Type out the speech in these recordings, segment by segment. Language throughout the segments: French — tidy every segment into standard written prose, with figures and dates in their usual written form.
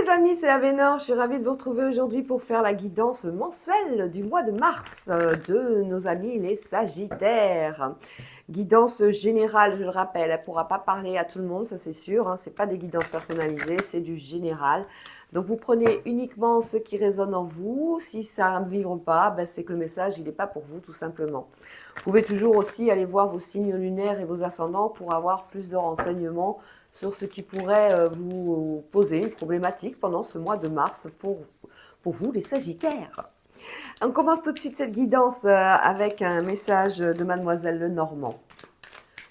les amis, c'est Avénor, je suis ravie de vous retrouver aujourd'hui pour faire la guidance mensuelle du mois de mars de nos amis les Sagittaires. Guidance générale, je le rappelle, elle ne pourra pas parler à tout le monde, ça c'est sûr, hein, ce n'est pas des guidances personnalisées, c'est du général. Donc vous prenez uniquement ce qui résonne en vous, si ça ne vibre pas, ben c'est que le message il n'est pas pour vous tout simplement. Vous pouvez toujours aussi aller voir vos signes lunaires et vos ascendants pour avoir plus de renseignements sur ce qui pourrait vous poser une problématique pendant ce mois de mars pour vous les Sagittaires. On commence tout de suite cette guidance avec un message de Mademoiselle Lenormand.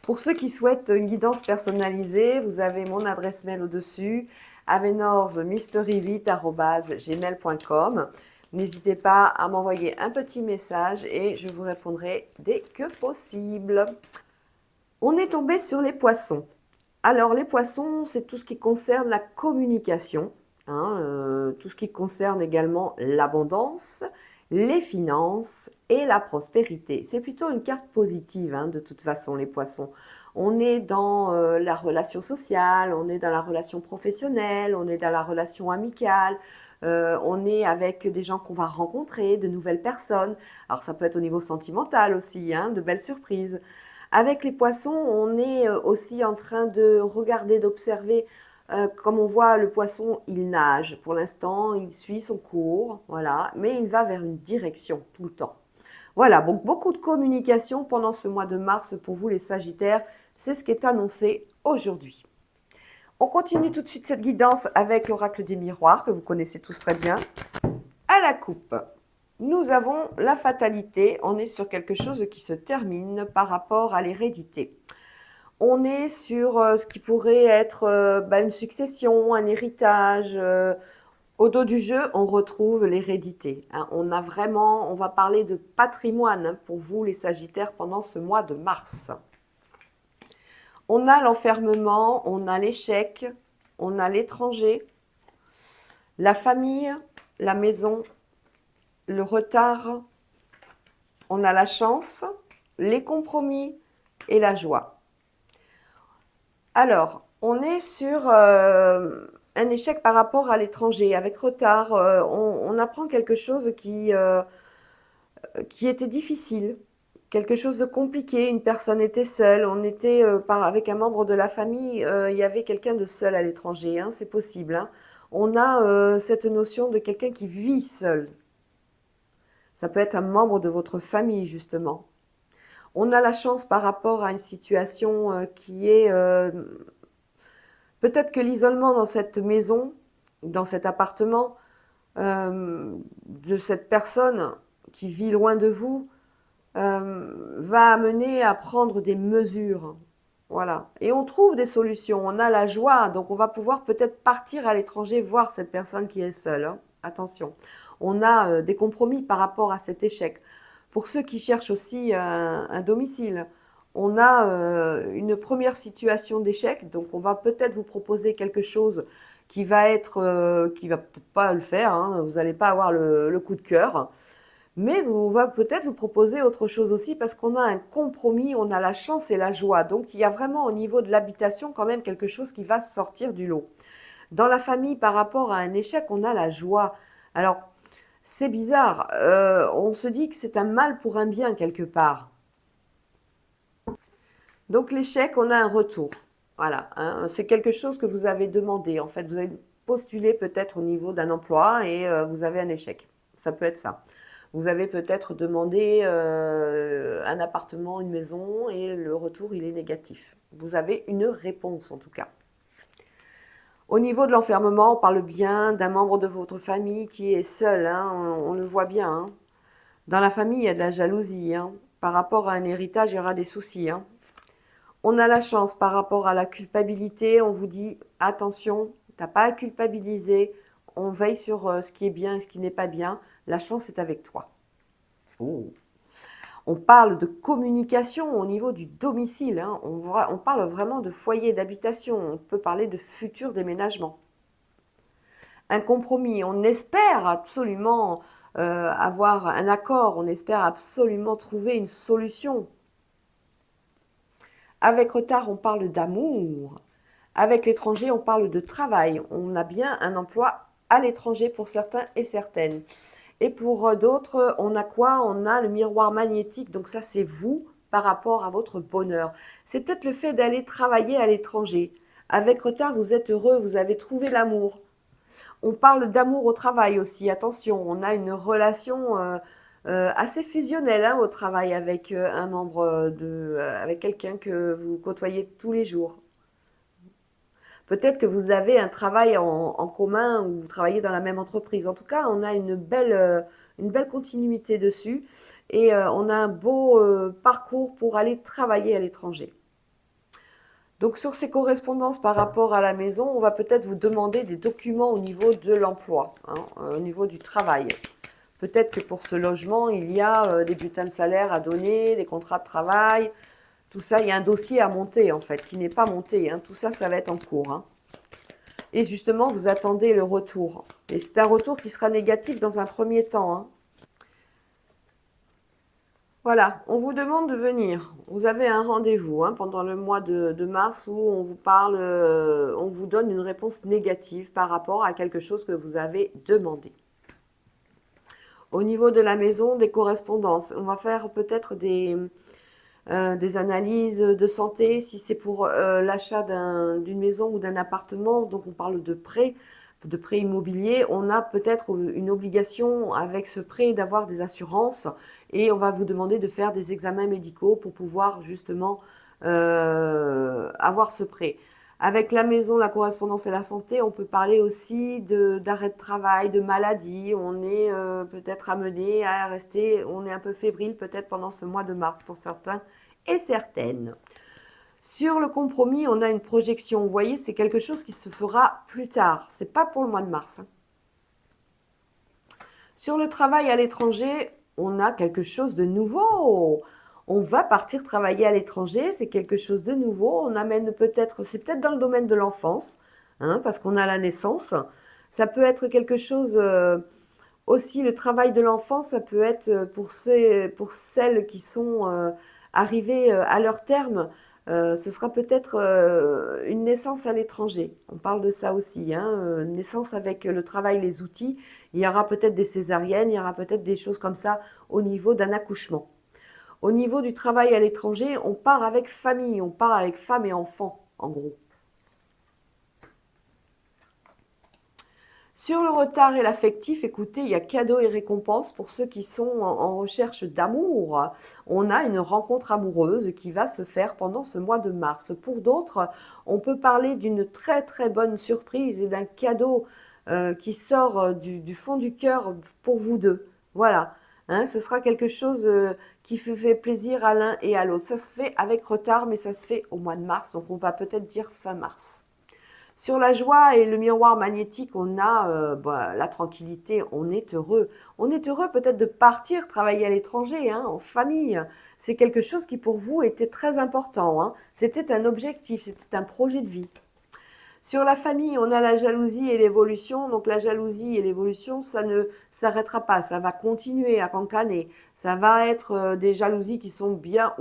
Pour ceux qui souhaitent une guidance personnalisée, vous avez mon adresse mail au-dessus, avenormystery8@gmail.com. N'hésitez pas à m'envoyer un petit message et je vous répondrai dès que possible. On est tombé sur les poissons. Alors, les poissons, c'est tout ce qui concerne la communication, tout ce qui concerne également l'abondance, les finances et la prospérité. C'est plutôt une carte positive, de toute façon, les poissons. On est dans la relation sociale, on est dans la relation professionnelle, on est dans la relation amicale, on est avec des gens qu'on va rencontrer, de nouvelles personnes. Alors, ça peut être au niveau sentimental aussi, de belles surprises. Avec les poissons, on est aussi en train de regarder, d'observer. Comme on voit, le poisson, il nage. Pour l'instant, il suit son cours, voilà, mais il va vers une direction tout le temps. Voilà, donc beaucoup de communication pendant ce mois de mars pour vous les Sagittaires. C'est ce qui est annoncé aujourd'hui. On continue tout de suite cette guidance avec l'oracle des miroirs que vous connaissez tous très bien. À la coupe. Nous avons la fatalité, on est sur quelque chose qui se termine par rapport à l'hérédité. On est sur ce qui pourrait être une succession, un héritage. Au dos du jeu, on retrouve l'hérédité. On va parler de patrimoine pour vous les Sagittaires pendant ce mois de mars. On a l'enfermement, on a l'échec, on a l'étranger, la famille, la maison, le retard, on a la chance, les compromis et la joie. Alors, on est sur un échec par rapport à l'étranger. Avec retard, on apprend quelque chose qui était difficile, quelque chose de compliqué. Une personne était seule, on était avec un membre de la famille, il y avait quelqu'un de seul à l'étranger, c'est possible. On a cette notion de quelqu'un qui vit seul. Ça peut être un membre de votre famille, justement. On a la chance par rapport à une situation qui est... peut-être que l'isolement dans cette maison, dans cet appartement, de cette personne qui vit loin de vous, va amener à prendre des mesures. Voilà. Et on trouve des solutions. On a la joie, donc on va pouvoir peut-être partir à l'étranger voir cette personne qui est seule. Attention. On a des compromis par rapport à cet échec. Pour ceux qui cherchent aussi un domicile, on a une première situation d'échec, donc on va peut-être vous proposer quelque chose qui va peut-être pas le faire, vous n'allez pas avoir le coup de cœur, mais on va peut-être vous proposer autre chose aussi parce qu'on a un compromis, on a la chance et la joie. Donc il y a vraiment au niveau de l'habitation quand même quelque chose qui va sortir du lot. Dans la famille, par rapport à un échec, on a la joie. Alors, c'est bizarre, on se dit que c'est un mal pour un bien quelque part. Donc l'échec, on a un retour. Voilà, c'est quelque chose que vous avez demandé. En fait, vous avez postulé peut-être au niveau d'un emploi et vous avez un échec. Ça peut être ça. Vous avez peut-être demandé un appartement, une maison et le retour, il est négatif. Vous avez une réponse en tout cas. Au niveau de l'enfermement, on parle bien d'un membre de votre famille qui est seul, on le voit bien. Dans la famille, il y a de la jalousie. Par rapport à un héritage, il y aura des soucis. On a la chance par rapport à la culpabilité, on vous dit attention, tu n'as pas à culpabiliser, on veille sur ce qui est bien et ce qui n'est pas bien, la chance est avec toi. Oh. On parle de communication au niveau du domicile, on parle vraiment de foyer d'habitation, on peut parler de futur déménagement. Un compromis, on espère absolument avoir un accord, on espère absolument trouver une solution. Avec retard, on parle d'amour. Avec l'étranger, on parle de travail. On a bien un emploi à l'étranger pour certains et certaines. Et pour d'autres, on a quoi? On a le miroir magnétique. Donc ça, c'est vous par rapport à votre bonheur. C'est peut-être le fait d'aller travailler à l'étranger. Avec retard, vous êtes heureux, vous avez trouvé l'amour. On parle d'amour au travail aussi. Attention, on a une relation assez fusionnelle au travail avec un membre avec quelqu'un que vous côtoyez tous les jours. Peut-être que vous avez un travail en commun ou vous travaillez dans la même entreprise. En tout cas, on a une belle continuité dessus et on a un beau parcours pour aller travailler à l'étranger. Donc sur ces correspondances par rapport à la maison, on va peut-être vous demander des documents au niveau de l'emploi, au niveau du travail. Peut-être que pour ce logement, il y a des bulletins de salaire à donner, des contrats de travail. Tout ça, il y a un dossier à monter en fait, qui n'est pas monté. Tout ça, ça va être en cours. Et justement, vous attendez le retour. Et c'est un retour qui sera négatif dans un premier temps. Voilà, on vous demande de venir. Vous avez un rendez-vous pendant le mois de mars où on vous parle, on vous donne une réponse négative par rapport à quelque chose que vous avez demandé. Au niveau de la maison, des correspondances, on va faire peut-être des analyses de santé si c'est pour l'achat d'une maison ou d'un appartement. Donc on parle de prêt immobilier. On a peut-être une obligation avec ce prêt d'avoir des assurances et on va vous demander de faire des examens médicaux pour pouvoir justement avoir ce prêt. Avec la maison, la correspondance et la santé, on peut parler aussi d'arrêt de travail, de maladie. On est peut-être amené à rester, on est un peu fébrile peut-être pendant ce mois de mars pour certains et certaines. Sur le compromis, on a une projection. Vous voyez, c'est quelque chose qui se fera plus tard. C'est pas pour le mois de mars. Sur le travail à l'étranger, on a quelque chose de nouveau. On va partir travailler à l'étranger, c'est quelque chose de nouveau. On amène peut-être, c'est peut-être dans le domaine de l'enfance, parce qu'on a la naissance. Ça peut être quelque chose aussi, le travail de l'enfance, ça peut être pour celles qui sont arrivées à leur terme. Ce sera peut-être une naissance à l'étranger. On parle de ça aussi, naissance avec le travail, les outils. Il y aura peut-être des césariennes, il y aura peut-être des choses comme ça au niveau d'un accouchement. Au niveau du travail à l'étranger, on part avec famille, on part avec femme et enfants, en gros. Sur le retard et l'affectif, écoutez, il y a cadeaux et récompenses pour ceux qui sont en recherche d'amour. On a une rencontre amoureuse qui va se faire pendant ce mois de mars. Pour d'autres, on peut parler d'une très très bonne surprise et d'un cadeau qui sort du fond du cœur pour vous deux. Voilà. Ce sera quelque chose qui fait plaisir à l'un et à l'autre. Ça se fait avec retard, mais ça se fait au mois de mars, donc on va peut-être dire fin mars. Sur la joie et le miroir magnétique, on a la tranquillité, on est heureux. On est heureux peut-être de partir travailler à l'étranger, en famille. C'est quelque chose qui pour vous était très important. C'était un objectif, c'était un projet de vie. Sur la famille, on a la jalousie et l'évolution. Donc la jalousie et l'évolution, ça ne s'arrêtera pas. Ça va continuer à cancaner. Ça va être des jalousies qui sont bien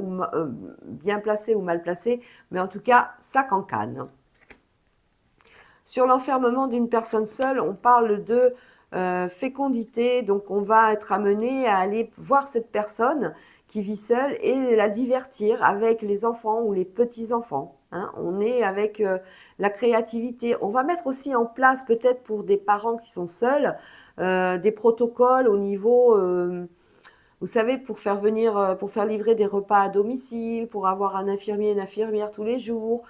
placées ou mal placées. Mais en tout cas, ça cancane. Sur l'enfermement d'une personne seule, on parle de fécondité. Donc on va être amené à aller voir cette personne qui vit seule et la divertir avec les enfants ou les petits-enfants. On est avec la créativité. On va mettre aussi en place peut-être pour des parents qui sont seuls des protocoles au niveau, vous savez, pour faire livrer des repas à domicile, pour avoir un infirmier et une infirmière tous les jours,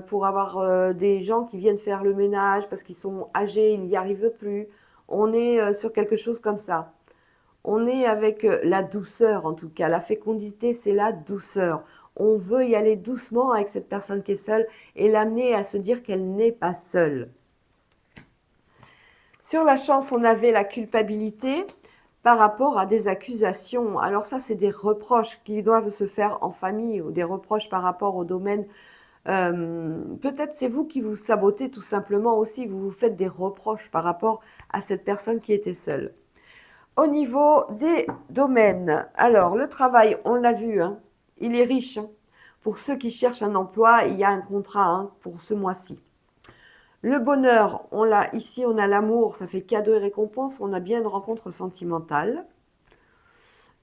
pour avoir des gens qui viennent faire le ménage parce qu'ils sont âgés, ils n'y arrivent plus. On est sur quelque chose comme ça. On est avec la douceur en tout cas. La fécondité, c'est la douceur. On veut y aller doucement avec cette personne qui est seule et l'amener à se dire qu'elle n'est pas seule. Sur la chance, on avait la culpabilité par rapport à des accusations. Alors ça, c'est des reproches qui doivent se faire en famille ou des reproches par rapport au domaine. Peut-être c'est vous qui vous sabotez tout simplement aussi. Vous vous faites des reproches par rapport à cette personne qui était seule. Au niveau des domaines, alors le travail, on l'a vu, il est riche. Pour ceux qui cherchent un emploi, il y a un contrat hein, pour ce mois-ci. Le bonheur, on l'a ici, on a l'amour, ça fait cadeau et récompense, on a bien une rencontre sentimentale.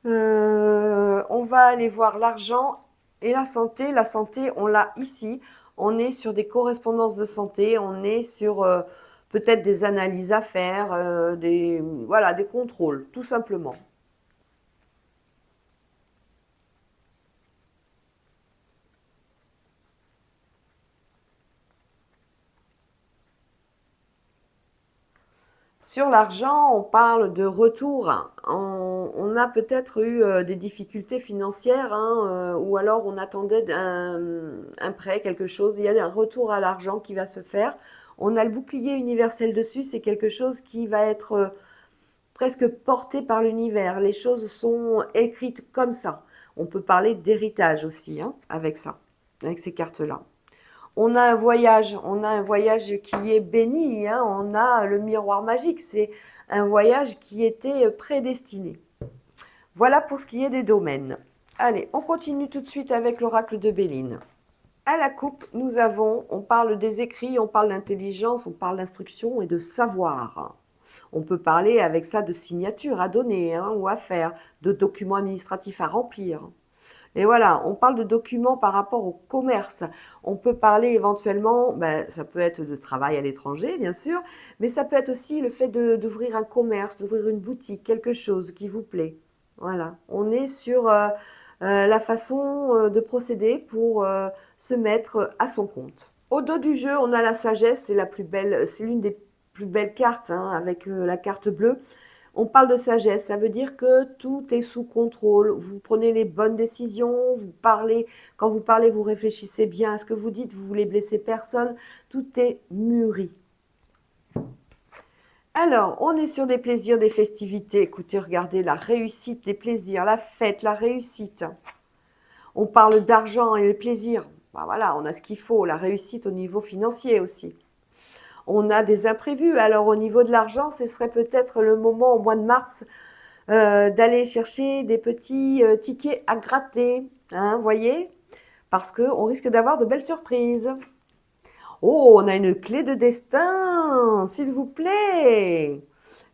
On va aller voir l'argent et la santé. La santé, on l'a ici. On est sur des correspondances de santé, on est sur peut-être des analyses à faire, voilà, des contrôles, tout simplement. Sur l'argent, on parle de retour. On a peut-être eu des difficultés financières hein, ou alors on attendait un prêt, quelque chose. Il y a un retour à l'argent qui va se faire. On a le bouclier universel dessus, c'est quelque chose qui va être presque porté par l'univers. Les choses sont écrites comme ça. On peut parler d'héritage aussi hein, avec ça, avec ces cartes-là. On a un voyage qui est béni, hein, on a le miroir magique, c'est un voyage qui était prédestiné. Voilà pour ce qui est des domaines. Allez, on continue tout de suite avec l'oracle de Béline. À la coupe, on parle des écrits, on parle d'intelligence, on parle d'instruction et de savoir. On peut parler avec ça de signatures à donner hein, ou à faire, de documents administratifs à remplir. Et voilà, on parle de documents par rapport au commerce. On peut parler éventuellement, ça peut être de travail à l'étranger, bien sûr, mais ça peut être aussi le fait d'ouvrir un commerce, d'ouvrir une boutique, quelque chose qui vous plaît. Voilà, on est sur la façon de procéder pour se mettre à son compte. Au dos du jeu, on a la sagesse, c'est la plus belle, c'est l'une des plus belles cartes, hein, avec la carte bleue. On parle de sagesse, ça veut dire que tout est sous contrôle. Vous prenez les bonnes décisions, vous parlez, quand vous parlez, vous réfléchissez bien à ce que vous dites, vous voulez blesser personne, tout est mûri. Alors, on est sur des plaisirs, des festivités. Écoutez, regardez la réussite, des plaisirs, la fête, la réussite. On parle d'argent et les plaisirs. Voilà, on a ce qu'il faut, la réussite au niveau financier aussi. On a des imprévus. Alors au niveau de l'argent, ce serait peut-être le moment au mois de mars d'aller chercher des petits tickets à gratter, hein, voyez, parce qu'on risque d'avoir de belles surprises. Oh, on a une clé de destin, s'il vous plaît.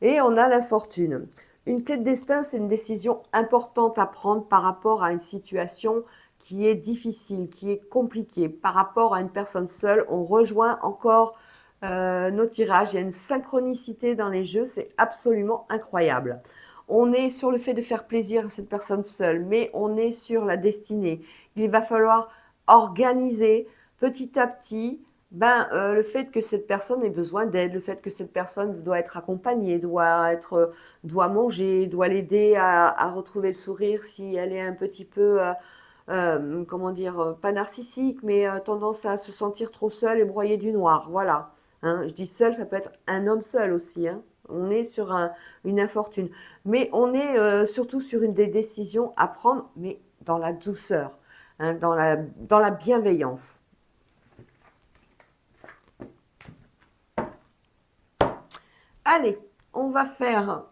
Et on a la fortune. Une clé de destin, c'est une décision importante à prendre par rapport à une situation qui est difficile, qui est compliquée. Par rapport à une personne seule, on rejoint encore nos tirages. Il y a une synchronicité dans les jeux, c'est absolument incroyable. On est sur le fait de faire plaisir à cette personne seule, mais on est sur la destinée. Il va falloir organiser petit à petit le fait que cette personne ait besoin d'aide, le fait que cette personne doit être accompagnée, doit manger, doit l'aider à retrouver le sourire si elle est un petit peu, comment dire, pas narcissique, mais tendance à se sentir trop seule et broyée du noir. Voilà. Hein, je dis seul, ça peut être un homme seul aussi. Hein. On est sur une infortune. Mais on est surtout sur des décisions à prendre, mais dans la douceur, hein, dans la bienveillance. Allez, on va faire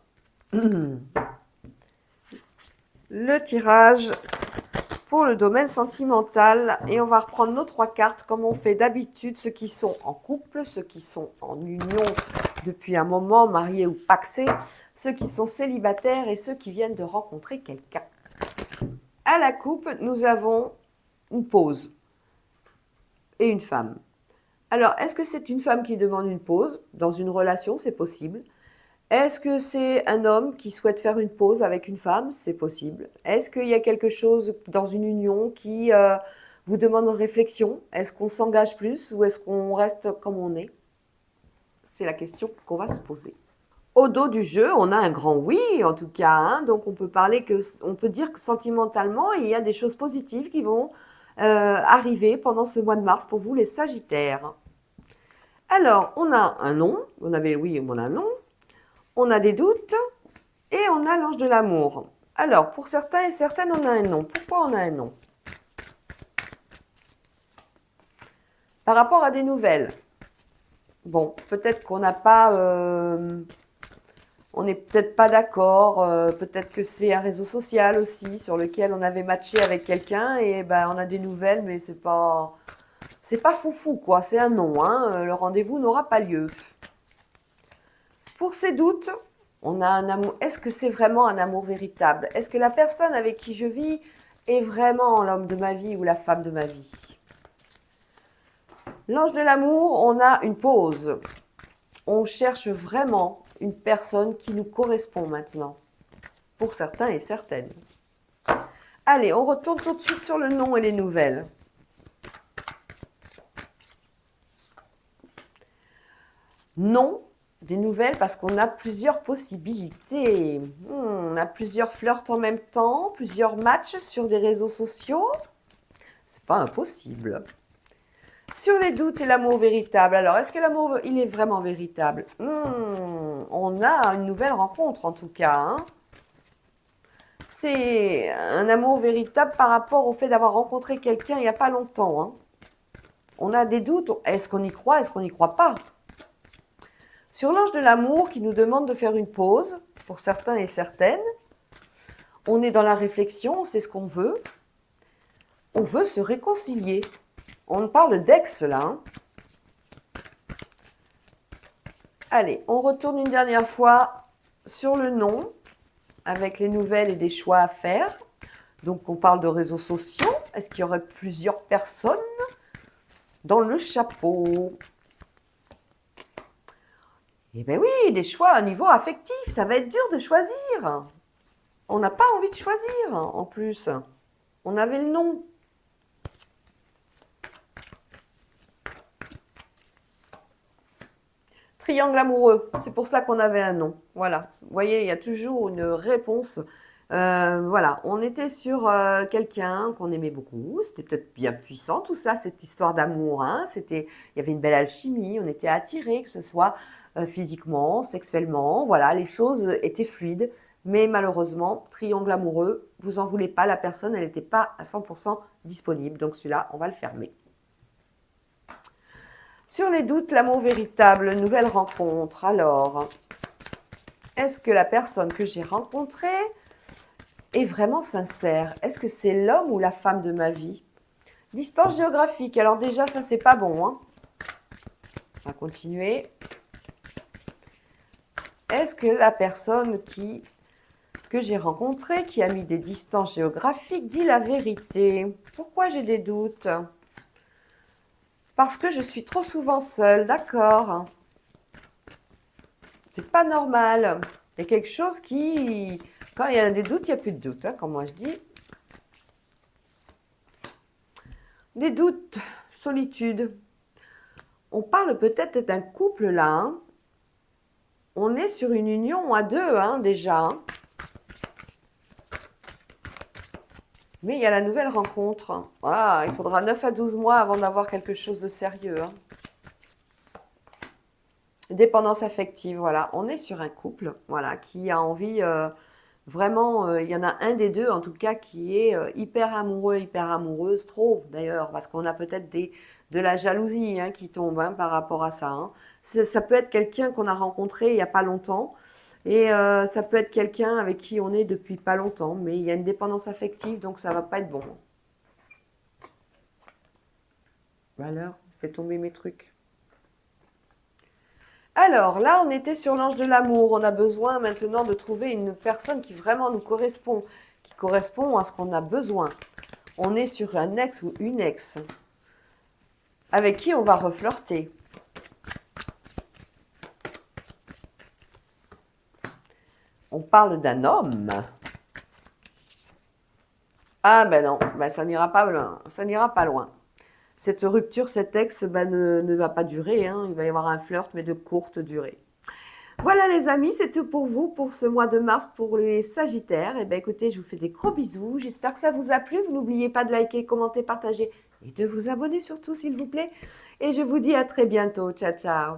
le tirage pour le domaine sentimental et on va reprendre nos 3 cartes comme on fait d'habitude, ceux qui sont en couple, ceux qui sont en union depuis un moment, mariés ou pacsés, ceux qui sont célibataires et ceux qui viennent de rencontrer quelqu'un. À la coupe, nous avons une pause et une femme. Alors, est-ce que c'est une femme qui demande une pause? Dans une relation, c'est possible. Est-ce que c'est un homme qui souhaite faire une pause avec une femme? C'est possible. Est-ce qu'il y a quelque chose dans une union qui vous demande une réflexion? Est-ce qu'on s'engage plus ou est-ce qu'on reste comme on est? C'est la question qu'on va se poser. Au dos du jeu, on a un grand oui, en tout cas. Hein, donc, on peut dire que sentimentalement, il y a des choses positives qui vont arriver pendant ce mois de mars pour vous, les Sagittaires. Alors, on a un non. On avait oui, on a un non. On a des doutes et on a l'ange de l'amour. Alors, pour certains et certaines, on a un non. Pourquoi on a un non? Par rapport à des nouvelles. Bon, peut-être qu'on n'a pas... On n'est peut-être pas d'accord, peut-être que c'est un réseau social aussi sur lequel on avait matché avec quelqu'un et ben on a des nouvelles, mais c'est pas foufou quoi, c'est un non, hein, le rendez-vous n'aura pas lieu. Pour ces doutes, on a un amour. Est-ce que c'est vraiment un amour véritable? Est-ce que la personne avec qui je vis est vraiment l'homme de ma vie ou la femme de ma vie? L'ange de l'amour, on a une pause. On cherche vraiment une personne qui nous correspond maintenant. Pour certains et certaines. Allez, on retourne tout de suite sur le nom et les nouvelles. Non, des nouvelles parce qu'on a plusieurs possibilités. On a plusieurs flirts en même temps, plusieurs matchs sur des réseaux sociaux. C'est pas impossible. Sur les doutes et l'amour véritable. Alors, est-ce que l'amour, il est vraiment véritable? On a une nouvelle rencontre en tout cas. Hein. C'est un amour véritable par rapport au fait d'avoir rencontré quelqu'un il n'y a pas longtemps. Hein. On a des doutes. Est-ce qu'on y croit? Est-ce qu'on n'y croit pas? Sur l'ange de l'amour qui nous demande de faire une pause, pour certains et certaines, on est dans la réflexion, c'est ce qu'on veut. On veut se réconcilier. On parle d'ex là. Hein. Allez, on retourne une dernière fois sur le nom, avec les nouvelles et des choix à faire. Donc on parle de réseaux sociaux. Est-ce qu'il y aurait plusieurs personnes dans le chapeau? Eh bien oui, des choix au niveau affectif, ça va être dur de choisir. On n'a pas envie de choisir, en plus. On avait le nom. Triangle amoureux, c'est pour ça qu'on avait un nom. Voilà, vous voyez, il y a toujours une réponse. Voilà, on était sur quelqu'un qu'on aimait beaucoup, c'était peut-être bien puissant tout ça, cette histoire d'amour. Hein. Il y avait une belle alchimie, on était attirés, que ce soit physiquement, sexuellement, voilà, les choses étaient fluides. Mais malheureusement, triangle amoureux, vous en voulez pas, la personne, elle n'était pas à 100% disponible. Donc celui-là, on va le fermer. Sur les doutes, l'amour véritable, nouvelle rencontre. Alors, est-ce que la personne que j'ai rencontrée est vraiment sincère? Est-ce que c'est l'homme ou la femme de ma vie? Distance géographique. Alors déjà, ça, c'est pas bon. Hein. On va continuer. Est-ce que la personne que j'ai rencontrée, qui a mis des distances géographiques, dit la vérité? Pourquoi j'ai des doutes? Parce que je suis trop souvent seule, d'accord. C'est pas normal. Il y a quelque chose qui... Quand il y a des doutes, il n'y a plus de doutes, hein, comme moi je dis. Des doutes, solitude. On parle peut-être d'un couple là. Hein. On est sur une union à deux, hein, déjà. Hein. Mais il y a la nouvelle rencontre. Voilà, il faudra 9 à 12 mois avant d'avoir quelque chose de sérieux. Hein. Dépendance affective, voilà. On est sur un couple, voilà, qui a envie, vraiment, il y en a un des deux, en tout cas, qui est hyper amoureux, hyper amoureuse, trop d'ailleurs, parce qu'on a peut-être de la jalousie hein, qui tombe hein, par rapport à ça. Hein. Ça peut être quelqu'un qu'on a rencontré il n'y a pas longtemps, et ça peut être quelqu'un avec qui on est depuis pas longtemps, mais il y a une dépendance affective, donc ça va pas être bon. Valeur, fais tomber mes trucs. Alors là, on était sur l'ange de l'amour. On a besoin maintenant de trouver une personne qui vraiment nous correspond, qui correspond à ce qu'on a besoin. On est sur un ex ou une ex avec qui on va reflirter. On parle d'un homme. Ah ben non, ben ça n'ira pas loin. Ça n'ira pas loin. Cette rupture, cet ex, ben, ne va pas durer. Hein. Il va y avoir un flirt, mais de courte durée. Voilà les amis, c'est tout pour vous pour ce mois de mars pour les Sagittaires. Et ben écoutez, je vous fais des gros bisous. J'espère que ça vous a plu. Vous n'oubliez pas de liker, commenter, partager et de vous abonner surtout s'il vous plaît. Et je vous dis à très bientôt. Ciao, ciao.